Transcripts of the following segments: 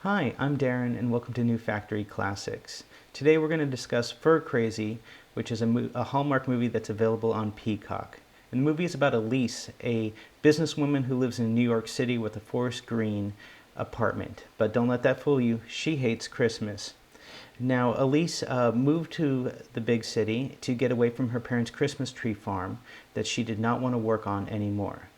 Hi, I'm Darren and welcome to New Factory Classics. Today we're going to discuss Fir Crazy, which is a Hallmark movie that's available on Peacock. And the movie is about Elise, a businesswoman who lives in New York City with a forest green apartment. But don't let that fool you, she hates Christmas. Now, Elise moved to the big city to get away from her parents' Christmas tree farm that she did not want to work on anymore.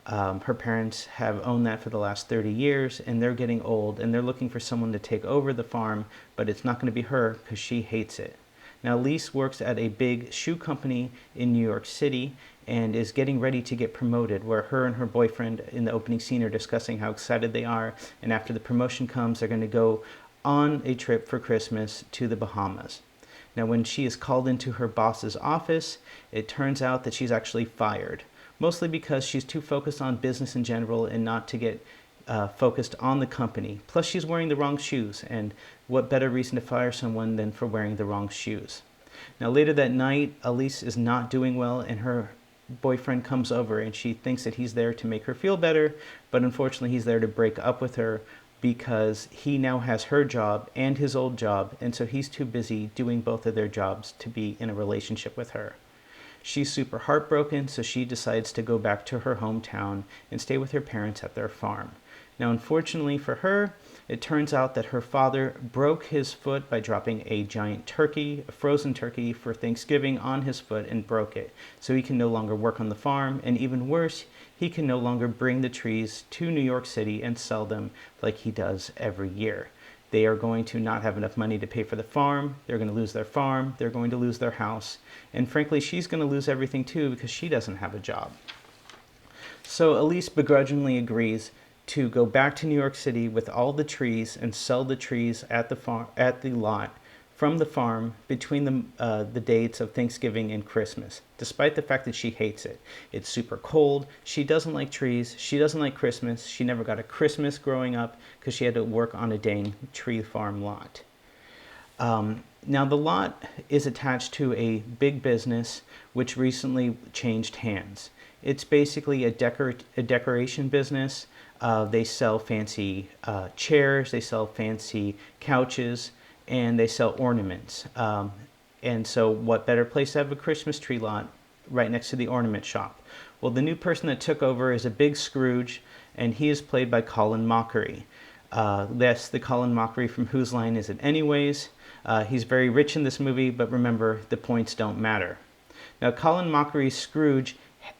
Her parents have owned that for the last 30 years and they're getting old and they're looking for someone to take over the farm, but it's not going to be her because she hates it. Now, Elise works at a big shoe company in New York City and is getting ready to get promoted, where her and her boyfriend in the opening scene are discussing how excited they are, and after the promotion comes, they're going to go on a trip for Christmas to the Bahamas. Now, when she is called into her boss's office, it turns out that she's actually fired, mostly because she's too focused on business in general and not to get focused on the company. Plus, she's wearing the wrong shoes, and what better reason to fire someone than for wearing the wrong shoes? Now, later that night, Elise is not doing well, and her boyfriend comes over, and she thinks that he's there to make her feel better, but unfortunately, he's there to break up with her because he now has her job and his old job, and so he's too busy doing both of their jobs to be in a relationship with her. She's super heartbroken, so she decides to go back to her hometown and stay with her parents at their farm. Now, unfortunately for her, it turns out that her father broke his foot by dropping a giant turkey, a frozen turkey, for Thanksgiving on his foot and broke it. So he can no longer work on the farm, and even worse, he can no longer bring the trees to New York City and sell them like he does every year. They are going to not have enough money to pay for the farm, they're going to lose their farm, they're going to lose their house, and frankly, she's going to lose everything too because she doesn't have a job. So Elise begrudgingly agrees to go back to New York City with all the trees and sell the trees at the lot from the farm between the dates of Thanksgiving and Christmas, despite the fact that she hates it. It's super cold. She doesn't like trees. She doesn't like Christmas. She never got a Christmas growing up because she had to work on a dang tree farm lot. Now, the lot is attached to a big business which recently changed hands. It's basically a decoration business. They sell fancy chairs, they sell fancy couches, and they sell ornaments. And so what better place to have a Christmas tree lot right next to the ornament shop? Well, the new person that took over is a big Scrooge, and he is played by Colin Mockery. That's the Colin Mockery from Whose Line Is It Anyways? He's very rich in this movie, but remember, the points don't matter. Now, Colin Mockery's Scrooge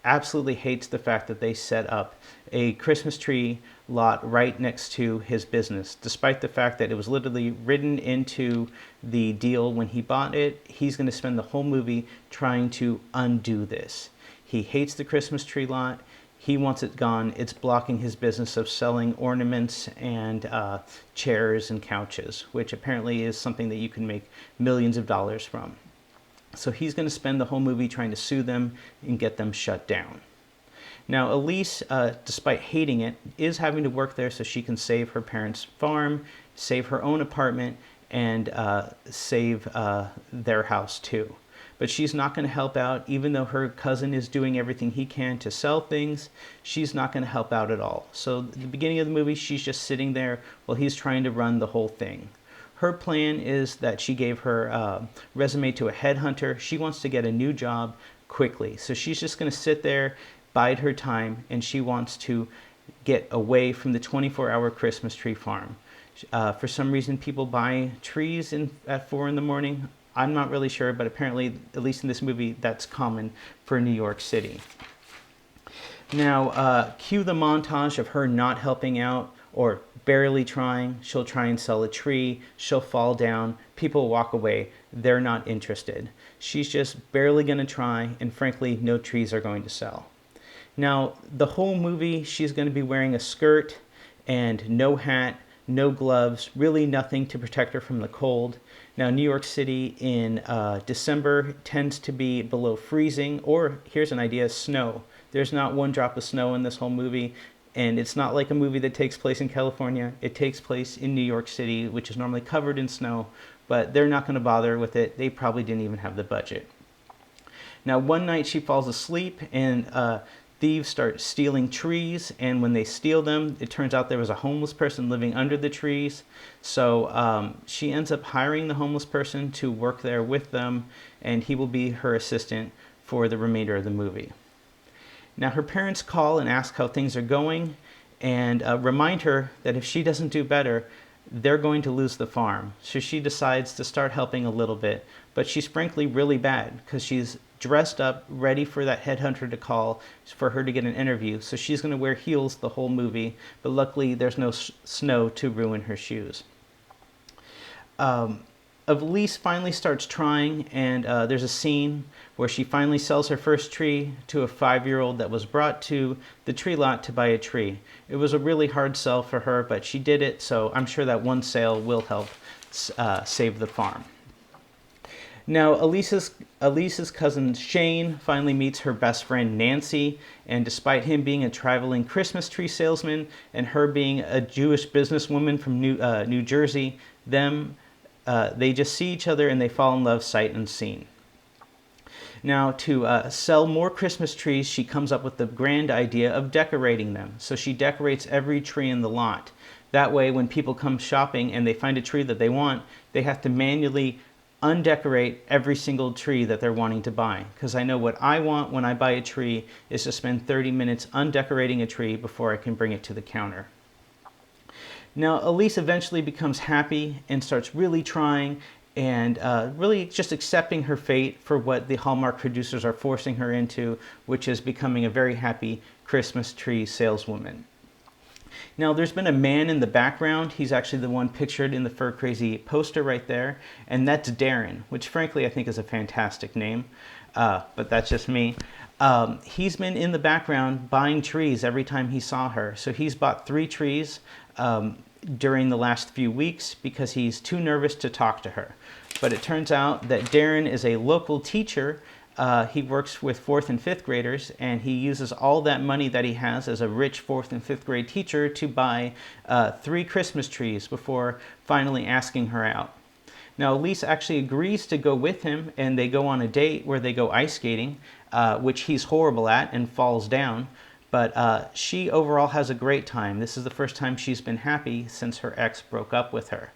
absolutely hates the fact that they set up a Christmas tree lot right next to his business, despite the fact that it was literally written into the deal when he bought it. He's going to spend the whole movie trying to undo this. He hates the Christmas tree lot. He wants it gone. It's blocking his business of selling ornaments and chairs and couches, which apparently is something that you can make millions of dollars from. So he's going to spend the whole movie trying to sue them and get them shut down. Now, Elise, despite hating it, is having to work there so she can save her parents' farm, save her own apartment, and save their house too. But she's not going to help out, even though her cousin is doing everything he can to sell things. She's not going to help out at all. So at the beginning of the movie, she's just sitting there while he's trying to run the whole thing. Her plan is that she gave her resume to a headhunter. She wants to get a new job quickly. So she's just going to sit there, bide her time, and she wants to get away from the 24-hour Christmas tree farm. For some reason, people buy trees at 4 in the morning. I'm not really sure, but apparently, at least in this movie, that's common for New York City. Now, cue the montage of her not helping out or barely trying. She'll try and sell a tree. She'll fall down. People walk away. They're not interested. She's just barely going to try, and frankly, no trees are going to sell. Now, the whole movie, she's going to be wearing a skirt and no hat, no gloves, really nothing to protect her from the cold. Now, New York City in December tends to be below freezing, or here's an idea, snow. There's not one drop of snow in this whole movie, and it's not like a movie that takes place in California. It takes place in New York City, which is normally covered in snow, but they're not going to bother with it. They probably didn't even have the budget. Now, one night she falls asleep, and thieves start stealing trees, and when they steal them, it turns out there was a homeless person living under the trees. So she ends up hiring the homeless person to work there with them, and he will be her assistant for the remainder of the movie. Now her parents call and ask how things are going, and remind her that if she doesn't do better, they're going to lose the farm. So she decides to start helping a little bit, but she's frankly really bad because she's dressed up, ready for that headhunter to call for her to get an interview. So she's going to wear heels the whole movie, but luckily there's no snow to ruin her shoes. Elise finally starts trying, and there's a scene where she finally sells her first tree to a 5-year-old that was brought to the tree lot to buy a tree. It was a really hard sell for her, but she did it, so I'm sure that one sale will help save the farm. Now, Elise's cousin Shane finally meets her best friend Nancy, and despite him being a traveling Christmas tree salesman and her being a Jewish businesswoman from New Jersey, they just see each other and they fall in love sight unseen. Now, to sell more Christmas trees, she comes up with the grand idea of decorating them. So she decorates every tree in the lot. That way, when people come shopping and they find a tree that they want, they have to manually undecorate every single tree that they're wanting to buy. Because I know what I want when I buy a tree is to spend 30 minutes undecorating a tree before I can bring it to the counter. Now, Elise eventually becomes happy and starts really trying and really just accepting her fate for what the Hallmark producers are forcing her into, which is becoming a very happy Christmas tree saleswoman. Now, there's been a man in the background. He's actually the one pictured in the Fir Crazy poster right there, and that's Darren, which frankly I think is a fantastic name, but that's just me. He's been in the background buying trees every time he saw her. So he's bought 3 trees during the last few weeks because he's too nervous to talk to her. But it turns out that Darren is a local teacher. He works with 4th and 5th graders, and he uses all that money that he has as a rich 4th and 5th grade teacher to buy 3 Christmas trees before finally asking her out. Now, Elise actually agrees to go with him, and they go on a date where they go ice skating, which he's horrible at and falls down. But she overall has a great time. This is the first time she's been happy since her ex broke up with her.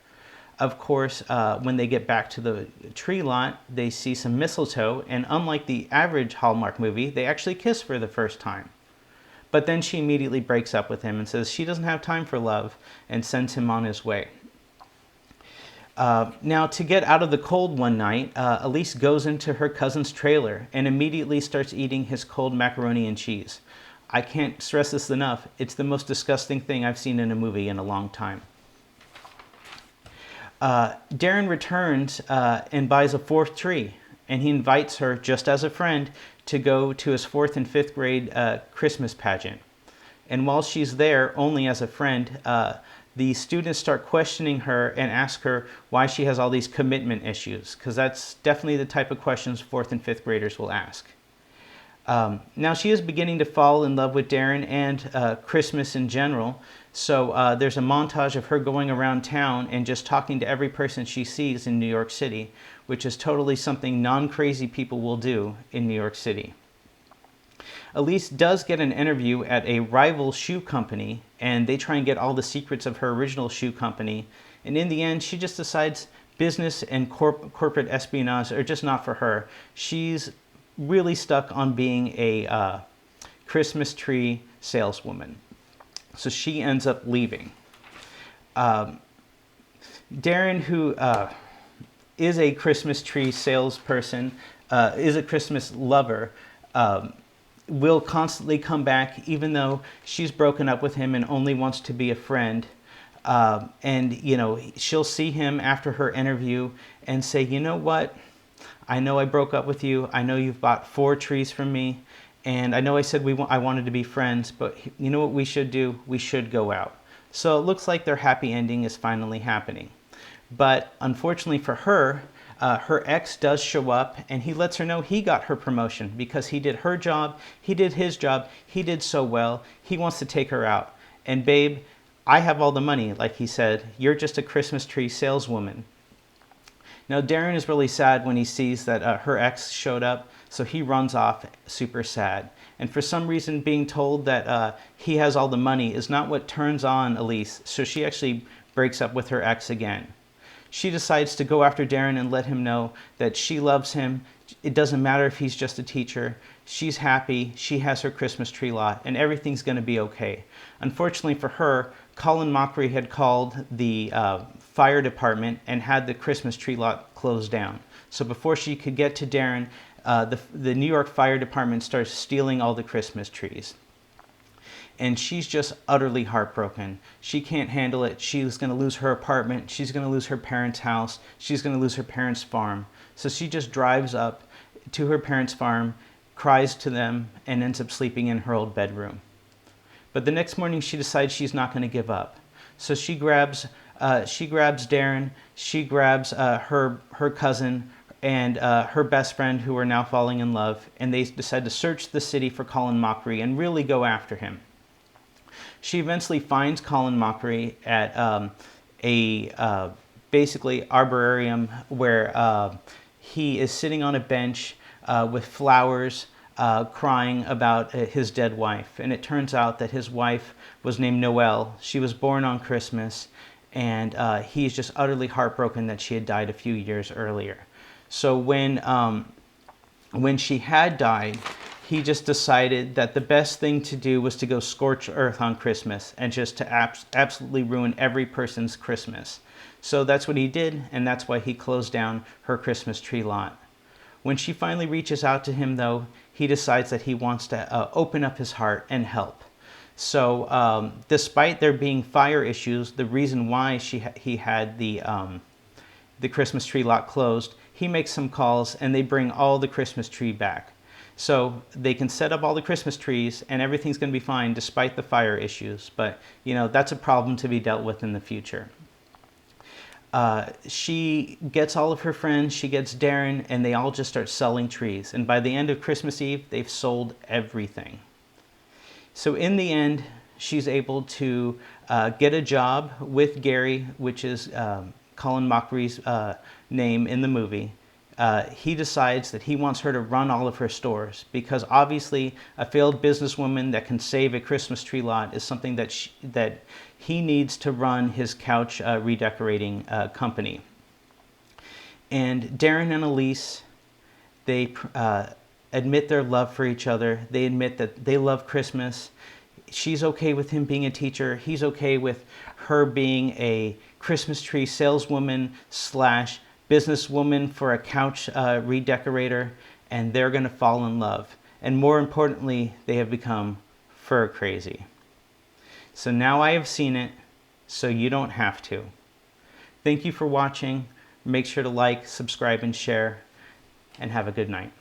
Of course, when they get back to the tree lot, they see some mistletoe, and unlike the average Hallmark movie, they actually kiss for the first time. But then she immediately breaks up with him and says she doesn't have time for love and sends him on his way. Now, to get out of the cold one night, Elise goes into her cousin's trailer and immediately starts eating his cold macaroni and cheese. I can't stress this enough. It's the most disgusting thing I've seen in a movie in a long time. Darren returns and buys a 4th tree, and he invites her, just as a friend, to go to his 4th and 5th grade Christmas pageant. And while she's there, only as a friend, the students start questioning her and ask her why she has all these commitment issues, because that's definitely the type of questions 4th and 5th graders will ask. Now she is beginning to fall in love with Darren and Christmas in general. So there's a montage of her going around town and just talking to every person she sees in New York City, which is totally something non-crazy people will do in New York City. Elise does get an interview at a rival shoe company, and they try and get all the secrets of her original shoe company. And in the end, she just decides business and corporate espionage are just not for her. She's really stuck on being a Christmas tree saleswoman. So she ends up leaving. Darren, who is a Christmas tree salesperson, is a Christmas lover, will constantly come back even though she's broken up with him and only wants to be a friend. And, you know, she'll see him after her interview and say, you know what? I know I broke up with you. I know you've bought 4 trees from me. And I know I said I wanted to be friends, but you know what we should do? We should go out. So it looks like their happy ending is finally happening. But unfortunately for her, her ex does show up, and he lets her know he got her promotion because he did her job, he did his job, he did so well, he wants to take her out. And babe, I have all the money, like he said, you're just a Christmas tree saleswoman. Now, Darren is really sad when he sees that her ex showed up, so he runs off super sad. And for some reason, being told that he has all the money is not what turns on Elise, so she actually breaks up with her ex again. She decides to go after Darren and let him know that she loves him. It doesn't matter if he's just a teacher. She's happy. She has her Christmas tree lot, and everything's going to be okay. Unfortunately for her, Colin Mockery had called the fire department and had the Christmas tree lot closed down. So before she could get to Darren, the New York Fire Department starts stealing all the Christmas trees. And she's just utterly heartbroken. She can't handle it. She's going to lose her apartment. She's going to lose her parents' house. She's going to lose her parents' farm. So she just drives up to her parents' farm, cries to them, and ends up sleeping in her old bedroom. But the next morning she decides she's not going to give up. So she grabs Darren, she grabs her cousin, and her best friend, who are now falling in love, and they decide to search the city for Colin Mockery and really go after him. She eventually finds Colin Mockery at a basically arborarium where he is sitting on a bench with flowers, crying about his dead wife. And it turns out that his wife was named Noelle. She was born on Christmas, and he's just utterly heartbroken that she had died a few years earlier. So when she had died, he just decided that the best thing to do was to go scorch earth on Christmas and just to absolutely ruin every person's Christmas. So that's what he did, and that's why he closed down her Christmas tree lot. When she finally reaches out to him, though, he decides that he wants to open up his heart and help. So despite there being fire issues, the reason why he had the Christmas tree lot closed, he makes some calls and they bring all the Christmas tree back. So they can set up all the Christmas trees and everything's going to be fine despite the fire issues. But, you know, that's a problem to be dealt with in the future. She gets all of her friends, she gets Darren, and they all just start selling trees. And by the end of Christmas Eve, they've sold everything. So in the end, she's able to get a job with Gary, which is Colin Mockery's name in the movie. He decides that he wants her to run all of her stores because obviously a failed businesswoman that can save a Christmas tree lot is something that he needs to run his couch redecorating company. And Darren and Elise, they admit their love for each other. They admit that they love Christmas. She's okay with him being a teacher. He's okay with her being a Christmas tree saleswoman / businesswoman for a couch redecorator, and they're going to fall in love. And more importantly, they have become fur crazy. So now I have seen it, so you don't have to. Thank you for watching. Make sure to like, subscribe, and share, and have a good night.